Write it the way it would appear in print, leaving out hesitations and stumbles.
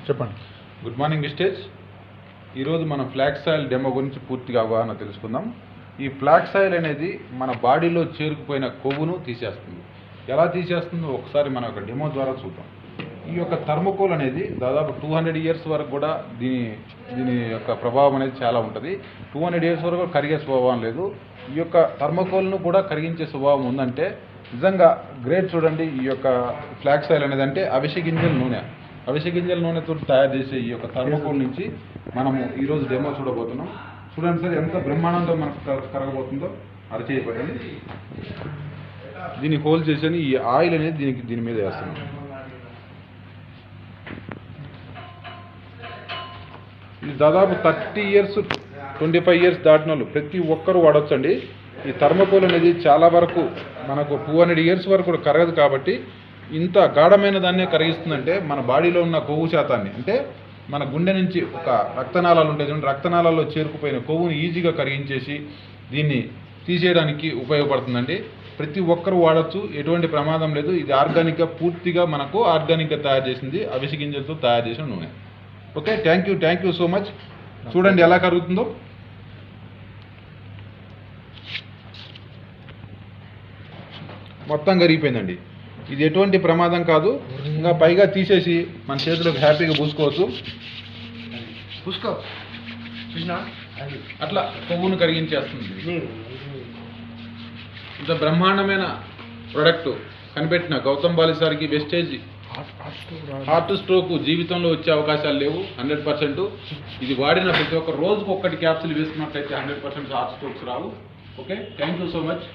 చెప్పండి. Good morning విస్టేజ్. ఈరోజు మనం ఫ్లాక్స్ ఆయిల్ డెమో గురించి పూర్తిగా అవగాహన తెలుసుకుందాం. ఈ ఫ్లాక్స్ ఆయిల్ అనేది మన బాడీలో చేరుకుపోయిన కొవ్వును తీసేస్తుంది. ఎలా తీసేస్తుందో ఒకసారి మనం ఒక డెమో ద్వారా చూద్దాం. ఈ యొక్క థర్మోకోల్ అనేది దాదాపు 200 ఇయర్స్ వరకు కూడా దీని యొక్క ప్రభావం అనేది చాలా ఉంటుంది. 200 ఇయర్స్ వరకు కరిగే స్వభావం లేదు. ఈ యొక్క థర్మోకోల్ను కూడా కరిగించే స్వభావం ఉందంటే నిజంగా గ్రేట్. చూడండి, ఈ యొక్క ఫ్లాక్స్ ఆయిల్ అనేది అంటే అవిసె గింజల నూనెతో తయారు చేసే ఈ యొక్క థర్మోకోల్ నుంచి మనము ఈరోజు డెమో చూడబోతున్నాం. చూడండి సార్, ఎంత బ్రహ్మాండంగా మనకు కరగబోతుందో. అరచేయబట్టండి, దీన్ని హోల్ చేసి ఈ ఆయిల్ అనేది దీని మీద వేస్తున్నాం. ఇది దాదాపు 30 ఇయర్స్ 25 ఇయర్స్ దాటిన వాళ్ళు ప్రతి ఒక్కరూ వాడొచ్చండి. ఈ థర్మోకోల్ అనేది చాలా వరకు మనకు 200 ఇయర్స్ వరకు కూడా కరగదు కాబట్టి ఇంత గాఢమైన దాన్నే కరిగిస్తుందంటే మన బాడీలో ఉన్న కొవ్వు శాతాన్ని, అంటే మన గుండె నుంచి ఒక రక్తనాళాలు ఉంటాయి చూడండి, రక్తనాళాల్లో చేరుకుపోయిన కొవ్వుని ఈజీగా కరిగించేసి దీన్ని తీసేయడానికి ఉపయోగపడుతుందండి. ప్రతి ఒక్కరు వాడచ్చు, ఎటువంటి ప్రమాదం లేదు. ఇది ఆర్గానిక్గా, పూర్తిగా మనకు ఆర్గానిక్గా తయారు చేసింది, అవిసె గింజలతో తయారు చేసిన నూనె. Okay, thank you so much. చూడండి ఎలా కరుగుతుందో. మొత్తం కరిగిపోయిందండి. ఇది ఎటువంటి ప్రమాదం కాదు. ఇంకా పైగా తీసేసి మన చేతిలోకి హ్యాపీగా పూసుకోవచ్చు. అట్లా కొవ్వును కరిగించేస్తుంది. ఇంత బ్రహ్మాండమైన ప్రొడక్ట్ కనిపెట్టిన గౌతమ్ బాలి సార్కి వెస్టేజ్ హార్ట్ స్ట్రోక్ జీవితంలో వచ్చే అవకాశాలు లేవు 100%. ఇది వాడిన ప్రతి ఒక్క రోజుకు ఒక్కటి క్యాప్సిల్ వేసుకున్నట్లయితే 100% heart strokes Rao. Okay, thank you so much.